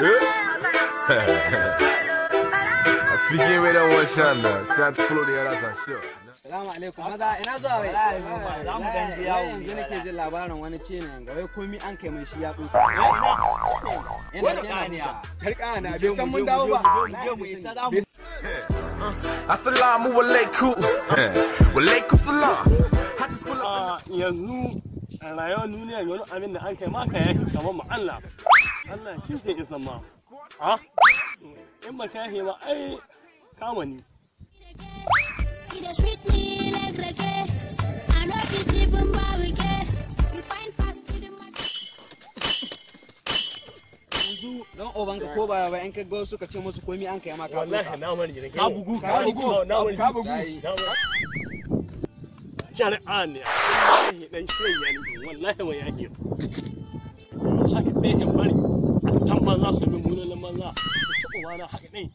Speaking with that one shot now. It's time to flow the others and shit. Salamu alaikum maza ina zuwa wai. Za mu dan ji yawo. Yanzu nake jin labarin wani cinin ga wai komai an kai mai shi ya tsufa. Ina ce na Tarka na bai san mun dawo ba. Mu je mu isa da mu. Assalamu alaikum. Walaikum salam. Yanzu a rayuwar duniya yanzu abin da an kai maka yake kamar mu Allah. Allah shi ke isa ma. Ha? In ba ka ba ai kama ni. Yanzu don obanka ko ba in ka ga suka ce musu komai an kai maka. Wallahi na mani da Ka bugu ka bugu. Shari'a ne. Wallahi dan shayya ne. Wallahi mai yake. Haka dai in bari. A tan maza su bi munanan maza. Su ci uwana haka dai.